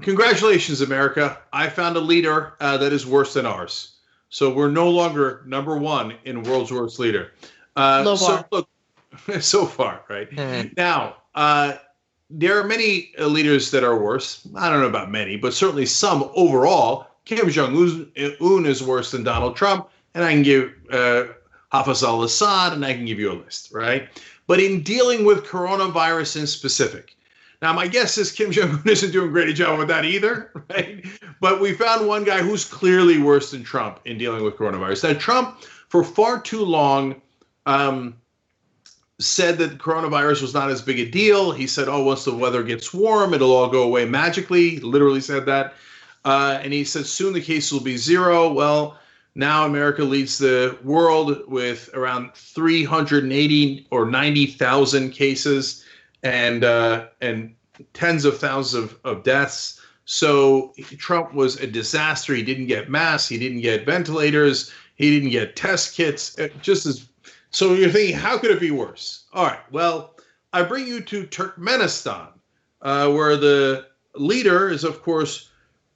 congratulations, America. I found a leader that is worse than ours. So we're no longer number one in world's worst leader. Low bar. So look, so far, right? Now, there are many leaders that are worse. I don't know about many, but certainly some overall. Kim Jong-un is worse than Donald Trump, and I can give Hafez al-Assad, and I can give you a list, right? But in dealing with coronavirus in specific, now my guess is Kim Jong-un isn't doing a great job with that either, right? But we found one guy who's clearly worse than Trump in dealing with coronavirus. Now, Trump, for far too long, said that coronavirus was not as big a deal. He said, oh, once the weather gets warm, it'll all go away magically. He literally said that. And he said, soon the case will be zero. Well, now America leads the world with around 380 or 90,000 cases and tens of thousands of deaths. So Trump was a disaster. He didn't get masks. He didn't get ventilators. He didn't get test kits. So you're thinking, how could it be worse? All right. Well, I bring you to Turkmenistan, where the leader is, of course,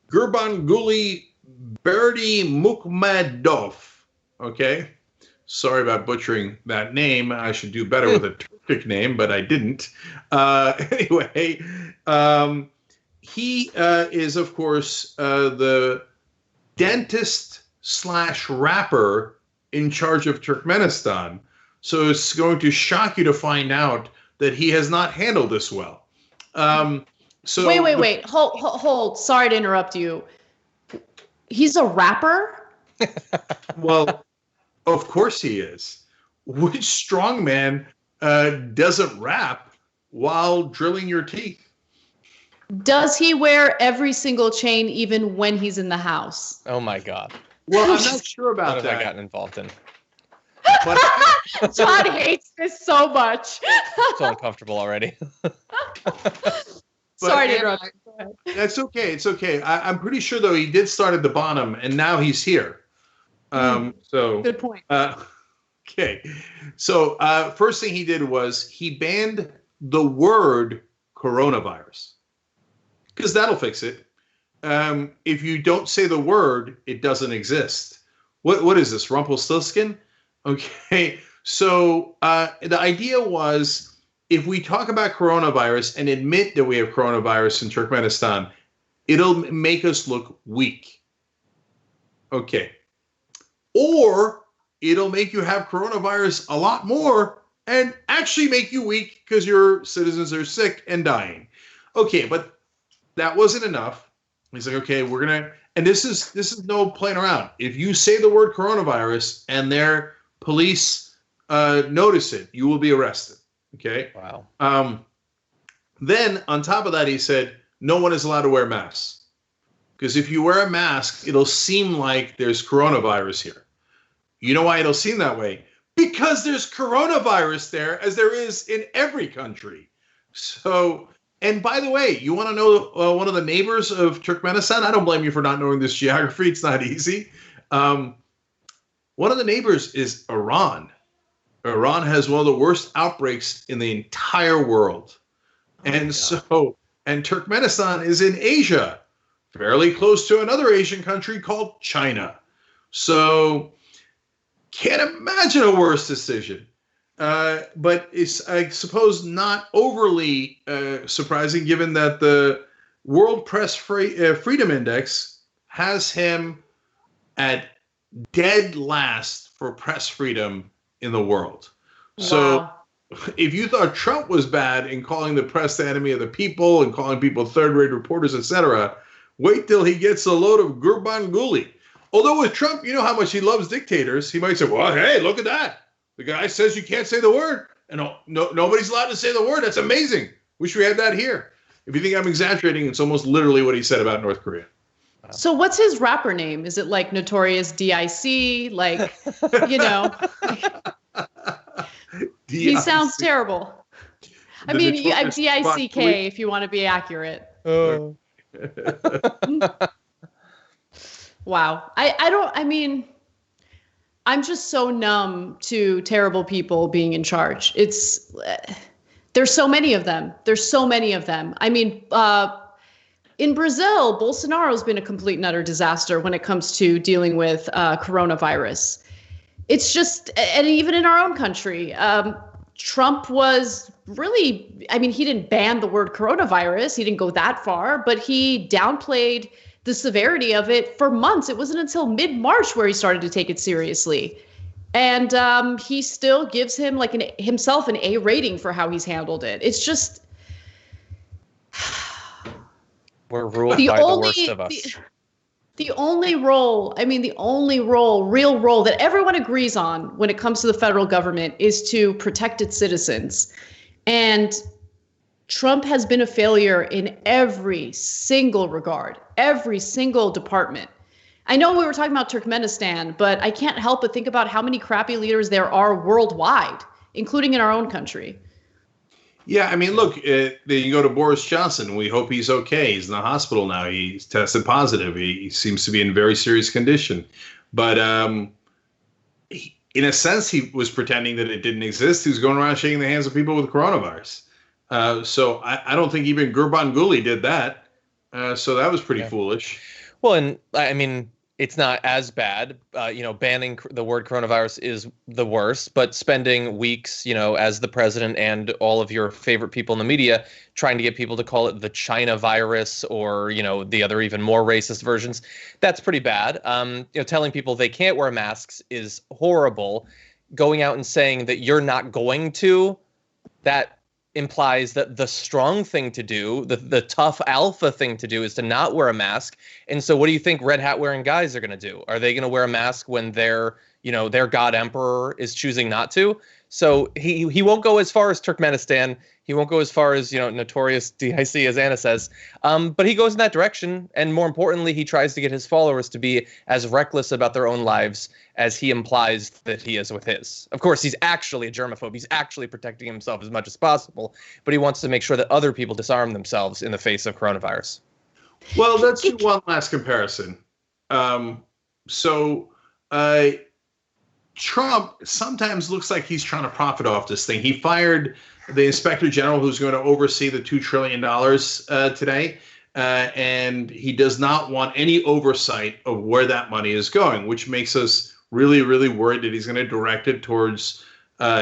Gurbanguly Berdimuhamedov. Okay. Sorry about butchering that name. I should do better with a Turkic name, but I didn't. Anyway, he is, of course, the dentist / rapper in charge of Turkmenistan. So it's going to shock you to find out that he has not handled this well. So wait. Hold. Sorry to interrupt you. He's a rapper? Well, of course he is. Which strongman doesn't rap while drilling your teeth? Does he wear every single chain even when he's in the house? Oh my God. Well, I'm not sure about what that. have I gotten involved in? But John hates this so much. So uncomfortable already. Sorry to interrupt. Go ahead. That's okay. It's okay. I'm pretty sure, though, he did start at the bottom, and now he's here. So good point. Okay. So first thing he did was he banned the word coronavirus, because that'll fix it. If you don't say the word, it doesn't exist. What is this, Rumpelstiltskin? Okay. So the idea was, if we talk about coronavirus and admit that we have coronavirus in Turkmenistan, it'll make us look weak. Okay. Or it'll make you have coronavirus a lot more and actually make you weak because your citizens are sick and dying. Okay, but that wasn't enough. He's like, okay, we're going to, and this is no playing around. If you say the word coronavirus and their police notice it, you will be arrested. Okay. Wow. Then on top of that, he said, no one is allowed to wear masks. Because if you wear a mask, it'll seem like there's coronavirus here. You know why it'll seem that way? Because there's coronavirus there, as there is in every country. So, and by the way, you want to know one of the neighbors of Turkmenistan? I don't blame you for not knowing this geography. It's not easy. One of the neighbors is Iran. Iran has one of the worst outbreaks in the entire world. And Turkmenistan is in Asia, fairly close to another Asian country called China. So can't imagine a worse decision. But it's, I suppose, not overly surprising, given that the World Press Freedom Index has him at dead last for press freedom in the world. Wow. So if you thought Trump was bad in calling the press the enemy of the people and calling people third-rate reporters, etc., wait till he gets a load of Gurbanguly. Although with Trump, you know how much he loves dictators. He might say, well, hey, look at that. The guy says you can't say the word, and nobody's allowed to say the word. That's amazing. Wish we had that here. If you think I'm exaggerating, it's almost literally what he said about North Korea. So what's his rapper name? Is it like Notorious DIC? Like, you know, he sounds terrible. I mean, DICK if you want to be accurate. Oh. Wow. I mean, I'm just so numb to terrible people being in charge. There's so many of them. I mean, in Brazil, Bolsonaro's been a complete and utter disaster when it comes to dealing with coronavirus. It's just, and even in our own country, Trump was really, I mean, he didn't ban the word coronavirus. He didn't go that far, but he downplayed the severity of it for months. It wasn't until mid-March where he started to take it seriously. And he still gives him himself an A rating for how he's handled it. It's just, we're ruled by the worst of us. The only role, real role that everyone agrees on when it comes to the federal government is to protect its citizens. And Trump has been a failure in every single regard, every single department. I know we were talking about Turkmenistan, but I can't help but think about how many crappy leaders there are worldwide, including in our own country. Yeah, I mean, look, you go to Boris Johnson. We hope he's okay. He's in the hospital now. He's tested positive. He seems to be in very serious condition. But in a sense, he was pretending that it didn't exist. He was going around shaking the hands of people with coronavirus. So I don't think even Gurbanguly did that. So that was pretty foolish. Well, and I mean, it's not as bad. Banning the word coronavirus is the worst, but spending weeks, as the president and all of your favorite people in the media trying to get people to call it the China virus or, the other even more racist versions, that's pretty bad. Telling people they can't wear masks is horrible. Going out and saying that you're not going to, that implies that the strong thing to do, the tough alpha thing to do, is to not wear a mask. And so what do you think red hat wearing guys are going to do? Are they going to wear a mask when their god emperor is choosing not to? So he won't go as far as Turkmenistan. He won't go as far as, notorious DIC, as Anna says. But he goes in that direction. And more importantly, he tries to get his followers to be as reckless about their own lives as he implies that he is with his. Of course, he's actually a germaphobe. He's actually protecting himself as much as possible. But he wants to make sure that other people disarm themselves in the face of coronavirus. Well, let's do one last comparison. Trump sometimes looks like he's trying to profit off this thing. He fired the inspector general who's going to oversee the $2 trillion today. And he does not want any oversight of where that money is going, which makes us really, really worried that he's going to direct it towards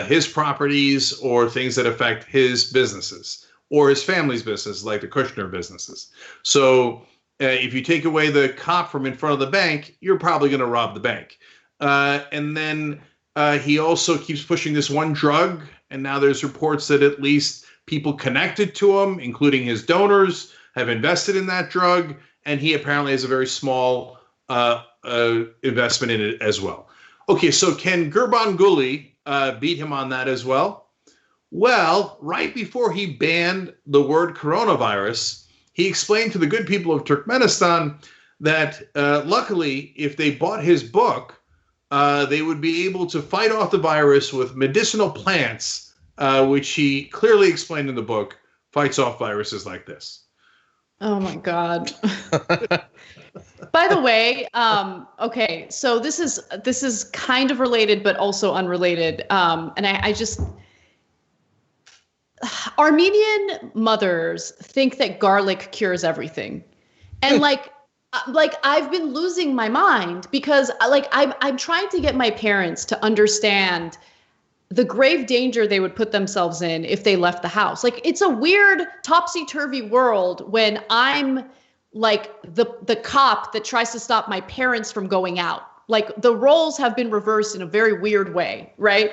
his properties or things that affect his businesses or his family's business, like the Kushner businesses. So if you take away the cop from in front of the bank, you're probably going to rob the bank. And then he also keeps pushing this one drug. And now there's reports that at least people connected to him, including his donors, have invested in that drug. And he apparently has a very small investment in it as well. Okay, so can Gurbanguly beat him on that as well? Well, right before he banned the word coronavirus, he explained to the good people of Turkmenistan that luckily, if they bought his book, they would be able to fight off the virus with medicinal plants, which he clearly explained in the book, fights off viruses like this. Oh, my God. By the way, okay, so this is kind of related, but also unrelated. And I just, Armenian mothers think that garlic cures everything. And like I've been losing my mind because I'm trying to get my parents to understand the grave danger they would put themselves in if they left the house. Like, it's a weird topsy-turvy world when I'm like the cop that tries to stop my parents from going out. Like, the roles have been reversed in a very weird way, right?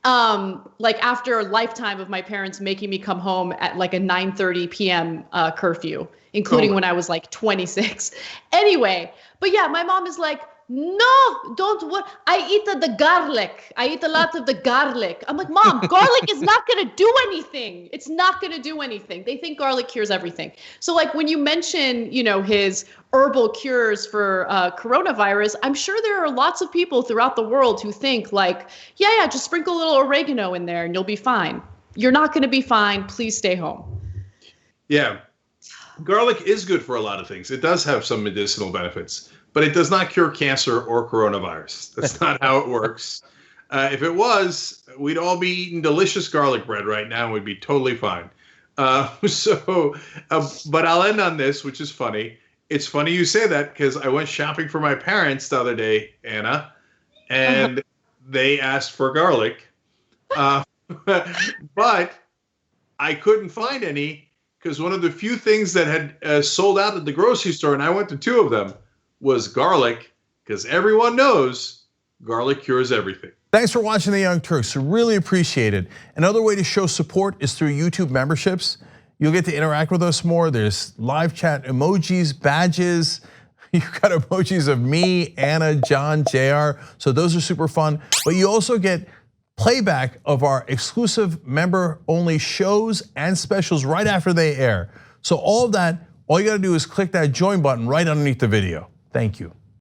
Like, after a lifetime of my parents making me come home at like a 9:30 p.m. Curfew, including when I was like 26. Anyway, but yeah, my mom is like, no, don't worry. I eat the garlic. I eat a lot of the garlic. I'm like, Mom, garlic is not going to do anything. It's not going to do anything. They think garlic cures everything. So like when you mention, his herbal cures for coronavirus, I'm sure there are lots of people throughout the world who think like, yeah, just sprinkle a little oregano in there and you'll be fine. You're not going to be fine. Please stay home. Yeah. Garlic is good for a lot of things. It does have some medicinal benefits, but it does not cure cancer or coronavirus. That's not how it works. If it was, we'd all be eating delicious garlic bread right now and we'd be totally fine. But I'll end on this, which is funny. It's funny you say that because I went shopping for my parents the other day, Anna, and they asked for garlic. But I couldn't find any because one of the few things that had sold out at the grocery store, and I went to 2 of them, was garlic, because everyone knows garlic cures everything. Thanks for watching The Young Turks. We really appreciate it. Another way to show support is through YouTube memberships. You'll get to interact with us more. There's live chat emojis, badges. You've got emojis of me, Anna, John, JR. So those are super fun. But you also get playback of our exclusive member-only shows and specials right after they air. So all of that, all you gotta do is click that join button right underneath the video. Thank you.